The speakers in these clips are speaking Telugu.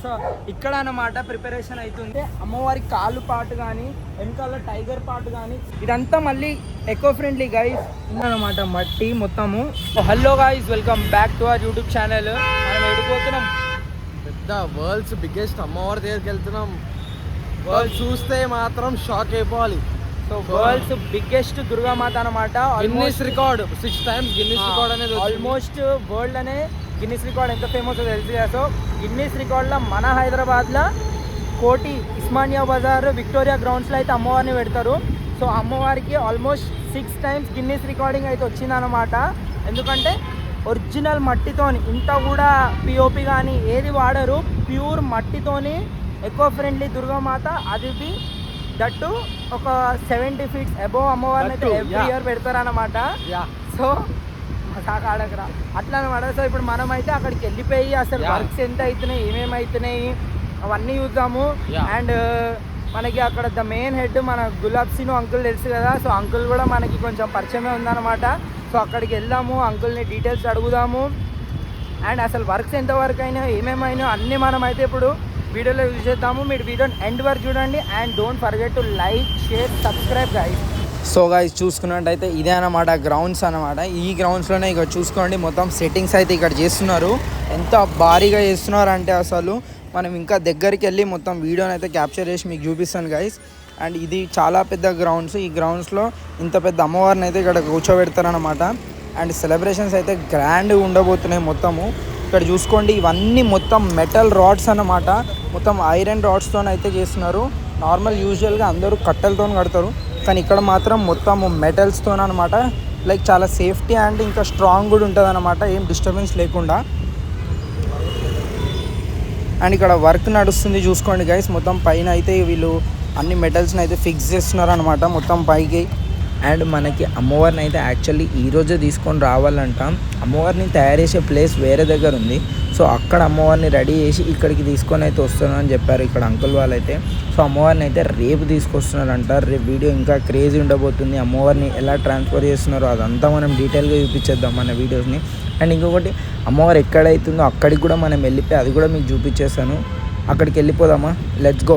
సో ఇక్కడ అన్నమాట ప్రిపరేషన్ అవుతుంది. అమ్మవారి కాళ్ళు పాటు కానీ వెనకాల టైగర్ పాటు కానీ ఇదంతా మళ్ళీ ఎకో ఫ్రెండ్లీ గైస్ అన్నమాట. మట్టి మొత్తము. Hello guys, welcome back to our YouTube channel. మనం ఎడిపోతున్నాం పెద్ద వరల్డ్స్ బిగ్గెస్ట్ అమ్మవారి దగ్గరికి వెళ్తున్నాం. వరల్డ్ చూస్తే మాత్రం షాక్ అయిపోవాలి. సో వరల్డ్స్ బిగ్గెస్ట్ దుర్గామాత అనమాట. Guinness record 6 times Guinness record అనేది ఆల్మోస్ట్ వరల్డ్ అనే గిన్నిస్ రికార్డ్ ఎంత ఫేమస్ తెలుసు కదా. సో గిన్నిస్ రికార్డ్లో మన హైదరాబాద్లో కోటి ఇస్మానియా బజార్ విక్టోరియా గ్రౌండ్స్లో అయితే అమ్మవారిని పెడతారు. సో అమ్మవారికి ఆల్మోస్ట్ 6 times గిన్నిస్ రికార్డింగ్ అయితే వచ్చిందనమాట. ఎందుకంటే ఒరిజినల్ మట్టితోని, ఇంత కూడా పిఓపి కానీ ఏది వాడరు, ప్యూర్ మట్టితోని ఎకో ఫ్రెండ్లీ దుర్గామాత. అది దట్టు ఒక 70 feet అబోవ్ అమ్మవారిని అయితే ఎవ్రీ ఇయర్ పెడతారనమాట. సో ఆడకరా అట్లా అనమాట. సో ఇప్పుడు మనమైతే అక్కడికి వెళ్ళిపోయి అసలు వర్క్స్ ఎంత అవుతున్నాయి, ఏమేమి అవుతున్నాయి అవన్నీ చూద్దాము. అండ్ మనకి అక్కడ ద మెయిన్ హెడ్ మన గులాబ్ సీను అంకుల్ తెలుసు కదా. సో అంకుల్ కూడా మనకి కొంచెం పరిచయమే ఉందన్నమాట. సో అక్కడికి వెళ్దాము, అంకుల్ని డీటెయిల్స్ అడుగుదాము. అండ్ అసలు వర్క్స్ ఎంతవరకు అయినా ఏమేమైనా అన్నీ మనమైతే ఇప్పుడు వీడియోలో యూజ్ చేద్దాము. మీరు వీడియోని ఎండ్ వరకు చూడండి. And don't forget to like, share, subscribe guys. So guys చూసుకున్నట్టయితే ఇదే అనమాట గ్రౌండ్స్ అనమాట. ఈ గ్రౌండ్స్లోనే ఇక్కడ చూసుకోండి మొత్తం సెట్టింగ్స్ అయితే ఇక్కడ చేస్తున్నారు. ఎంత భారీగా చేస్తున్నారు అంటే అసలు మనం ఇంకా దగ్గరికి వెళ్ళి మొత్తం వీడియోని అయితే క్యాప్చర్ చేసి మీకు చూపిస్తాను గైస్. అండ్ ఇది చాలా పెద్ద గ్రౌండ్స్. ఈ గ్రౌండ్స్లో ఇంత పెద్ద అమ్మవారిని అయితే ఇక్కడ కూర్చోబెడతారనమాట. అండ్ సెలబ్రేషన్స్ అయితే గ్రాండ్గా ఉండబోతున్నాయి మొత్తము. ఇక్కడ చూసుకోండి ఇవన్నీ మొత్తం మెటల్ రాడ్స్ అన్నమాట. మొత్తం ఐరన్ రాడ్స్తో అయితే చేస్తున్నారు. నార్మల్ యూజువల్గా అందరూ కట్టెలతో కడతారు, కానీ ఇక్కడ మాత్రం మొత్తం మెటల్స్తో అనమాట. లైక్ చాలా సేఫ్టీ అండ్ ఇంకా స్ట్రాంగ్ కూడా ఉంటుంది అనమాట, ఏం డిస్టర్బెన్స్ లేకుండా. అండ్ ఇక్కడ వర్క్ నడుస్తుంది చూసుకోండి గైస్. మొత్తం పైన అయితే వీళ్ళు అన్ని మెటల్స్ని అయితే ఫిక్స్ చేస్తున్నారు అనమాట మొత్తం పైకి. అండ్ మనకి అమ్మవారిని అయితే యాక్చువల్లీ ఈరోజే తీసుకొని రావాలంట. అమ్మవారిని తయారు చేసే ప్లేస్ వేరే దగ్గర ఉంది. సో అక్కడ అమ్మవారిని రెడీ చేసి ఇక్కడికి తీసుకొని అయితే వస్తున్నాను అని చెప్పారు ఇక్కడ అంకుల్ వాళ్ళైతే. సో అమ్మవారిని అయితే రేపు తీసుకొస్తున్నారంట. రేపు వీడియో ఇంకా క్రేజీ ఉండబోతుంది. అమ్మవారిని ఎలా ట్రాన్స్ఫర్ చేస్తున్నారో అదంతా మనం డీటెయిల్గా చూపించేద్దాం మన వీడియోస్ని. అండ్ ఇంకొకటి అమ్మవారు ఎక్కడైతుందో అక్కడికి కూడా మనం వెళ్ళిపోయి అది కూడా మీకు చూపించేస్తాను. అక్కడికి వెళ్ళిపోదామా, లెట్స్ గో.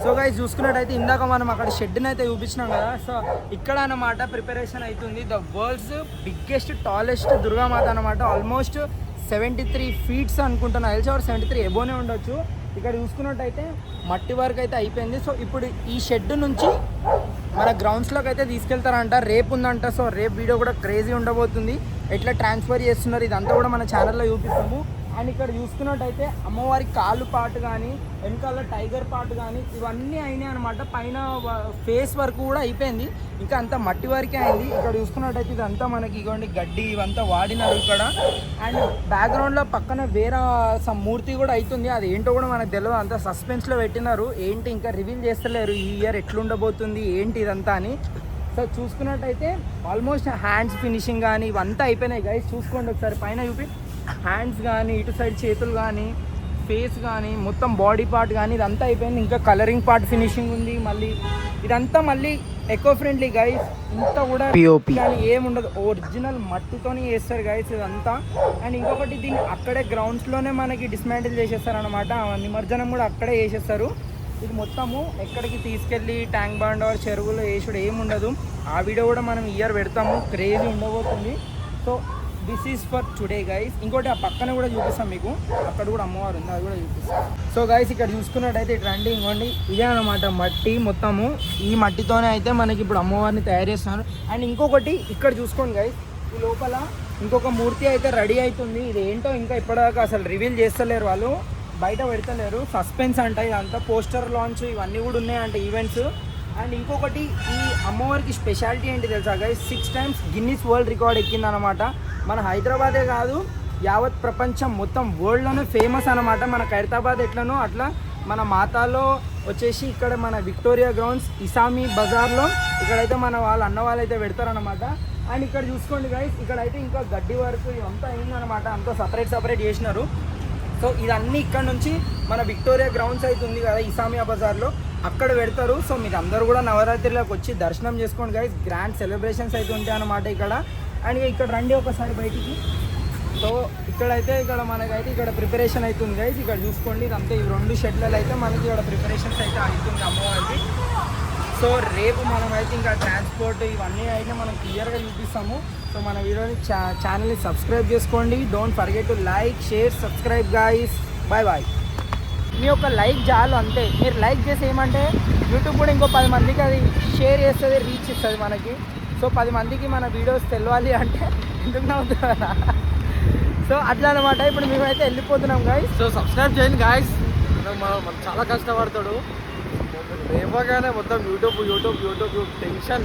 సో గైస్ చూసుకున్నట్టయితే ఇందాక మనం అక్కడ షెడ్ని అయితే చూపించినాం కదా. సో ఇక్కడ అన్నమాట ప్రిపరేషన్ అవుతుంది the world's biggest tallest Durgamata అనమాట. ఆల్మోస్ట్ 73 feet అనుకుంటున్నా, తెలిసి 73 ఎబోనే ఉండొచ్చు. ఇక్కడ చూసుకున్నట్టయితే మట్టి వర్క్ అయితే అయిపోయింది. సో ఇప్పుడు ఈ షెడ్ నుంచి మన గ్రౌండ్స్లోకి అయితే తీసుకెళ్తారంట. రేపు ఉందంట. సో రేపు వీడియో కూడా క్రేజీ ఉండబోతుంది. ఎట్లా ట్రాన్స్ఫర్ చేస్తున్నారు ఇదంతా కూడా మన ఛానల్లో చూపిస్తాము. అండ్ ఇక్కడ చూసుకున్నట్టయితే అమ్మవారి కాళ్ళు పాటు కానీ వెనకాల టైగర్ పాటు కానీ ఇవన్నీ అయినాయి అనమాట. పైన ఫేస్ వర్క్ కూడా అయిపోయింది, ఇంకా అంతా మట్టి వరకే అయింది. ఇక్కడ చూసుకున్నట్టయితే ఇదంతా మనకి ఇవ్వండి గడ్డి ఇవంతా వాడినారు ఇక్కడ. అండ్ బ్యాక్గ్రౌండ్లో పక్కన వేరే సమ్ మూర్తి కూడా అవుతుంది, అది ఏంటో కూడా మనకు తెలియదు. అంతా సస్పెన్స్లో పెట్టినారు, ఏంటి ఇంకా రివీల్ చేస్తలేరు ఈ ఇయర్ ఎట్లుండబోతుంది ఏంటి ఇదంతా అని. సో చూసుకున్నట్టయితే ఆల్మోస్ట్ హ్యాండ్స్ ఫినిషింగ్ కానీ ఇవంతా అయిపోయినాయి గైస్. చూసుకోండి ఒకసారి పైన చూపి. హ్యాండ్స్ కానీ ఇటు సైడ్ చేతులు కానీ ఫేస్ కానీ మొత్తం బాడీ పార్ట్ కానీ ఇదంతా అయిపోయింది. ఇంకా కలరింగ్ పార్ట్ ఫినిషింగ్ ఉంది. మళ్ళీ ఇదంతా మళ్ళీ ఎకో ఫ్రెండ్లీ గైస్. ఇంత కూడా పిఓపి కానీ ఏముండదు, ఒరిజినల్ మట్టితోనే చేస్తారు గైస్ ఇదంతా. అండ్ ఇంకొకటి దీన్ని అక్కడే గ్రౌండ్స్లోనే మనకి డిస్మాంటిల్ చేసేస్తారనమాట. నిమజ్జనం కూడా అక్కడే చేసేస్తారు. ఇది మొత్తము ఎక్కడికి తీసుకెళ్ళి ట్యాంక్ బండ్ ఆర్ చెరువులో వేసుడు ఏముండదు. ఆ వీడియో కూడా మనం ఇయర్ పెడతాము, క్రేజీ ఉండబోతుంది. So this is for today guys. ఇంకోటి ఆ పక్కన కూడా చూపిస్తాం మీకు, అక్కడ కూడా అమ్మవారు ఉంది, అది కూడా చూపిస్తాం. సో గైస్ ఇక్కడ చూసుకున్నట్టయితే ఇటు రండి, ఇంకోండి ఇదే అనమాట మట్టి మొత్తము. ఈ మట్టితోనే అయితే మనకి ఇప్పుడు అమ్మవారిని తయారు చేస్తున్నారు. అండ్ ఇంకొకటి ఇక్కడ చూసుకోండి గైస్, ఈ లోపల ఇంకొక మూర్తి అయితే రెడీ అవుతుంది. ఇది ఏంటో ఇంకా ఇప్పటిదాకా అసలు రివీల్ చేస్తలేరు వాళ్ళు, బయట పెడతలేరు, సస్పెన్స్ అంట. ఇదంతా పోస్టర్ లాంచ్ ఇవన్నీ కూడా ఉన్నాయంట ఈవెంట్స్. అండ్ ఇంకొకటి ఈ అమ్మవారికి స్పెషాలిటీ ఏంటి తెలుసా guys, 6 times Guinness world record ఎక్కిందనమాట. మన హైదరాబాదే కాదు యావత్ ప్రపంచం మొత్తం వరల్డ్లోనే ఫేమస్ అనమాట. మన ఖైరతాబాద్ ఎట్లనో అట్లా మన మాతాలో వచ్చేసి ఇక్కడ మన విక్టోరియా గ్రౌండ్స్ ఇసామి బజార్లో ఇక్కడైతే మన వాళ్ళ అన్న వాళ్ళు అయితే పెడతారనమాట. అండ్ ఇక్కడ చూసుకోండి గైస్, ఇక్కడైతే ఇంకా గడ్డి వర్క్ ఇదంతా అయిందనమాట, అంతా సపరేట్ చేసినారు. సో ఇదన్నీ ఇక్కడ నుంచి మన విక్టోరియా గ్రౌండ్స్ అయితే ఉంది కదా ఇసామియా బజార్లో, అక్కడ పెడతారు. సో మీరు అందరూ కూడా నవరాత్రిలోకి వచ్చి దర్శనం చేసుకోండి గైస్. గ్రాండ్ సెలబ్రేషన్స్ అయితే ఉంటాయి అన్నమాట ఇక్కడ. అండ్ ఇక్కడ రండి ఒకసారి బయటికి. సో ఇక్కడ మనకైతే ఇక్కడ ప్రిపరేషన్ అవుతుంది గైస్. ఇక్కడ చూసుకోండి ఇదంతా ఈ 2 షెడ్లలో అయితే మనకి ఇక్కడ ప్రిపరేషన్స్ అయితే అవుతుంది అమ్మవారికి. సో రేపు మనం అయితే ఇంకా ట్రాన్స్పోర్ట్ ఇవన్నీ అయితే మనం క్లియర్గా చూపిస్తాము. సో మన వీడియోని ఛానల్ని సబ్స్క్రైబ్ చేసుకోండి. Don't forget to like, share, subscribe guys. Bye bye. మీ యొక్క లైక్ చాలు అంతే. మీరు లైక్ చేసి ఏమంటే యూట్యూబ్ కూడా ఇంకో 10 మందికి అది షేర్ చేస్తుంది, రీచ్ ఇస్తుంది మనకి. సో 10 మందికి మన వీడియోస్ తెలియాలి అంటే ఎందుకు నవ్వుతున్నా. సో అట్లా అనమాట. ఇప్పుడు మేమైతే వెళ్ళిపోతున్నాం గాయస్. సో సబ్స్క్రైబ్ చేయండి గాయస్. మనం చాలా కష్టపడతాడు. రేపగానే మొత్తం యూట్యూబ్ టెన్షన్.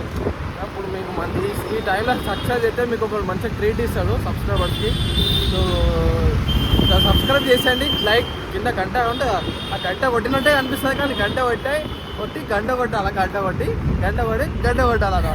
అప్పుడు మీకు మంచి ఈ టైంలో సక్సెస్ అయితే మీకు ఒక మంచి ట్రీట్ ఇస్తాడు సబ్స్క్రైబర్స్కి. సో సబ్స్క్రైబ్ చేసేయండి. లైక్ కింద గంట ఉంటే ఆ గంట కొట్టినట్టే అనిపిస్తుంది, కానీ గంట కొట్టి గంట కొట్టాలి, గంట కొట్టి గంట కొట్టాలి.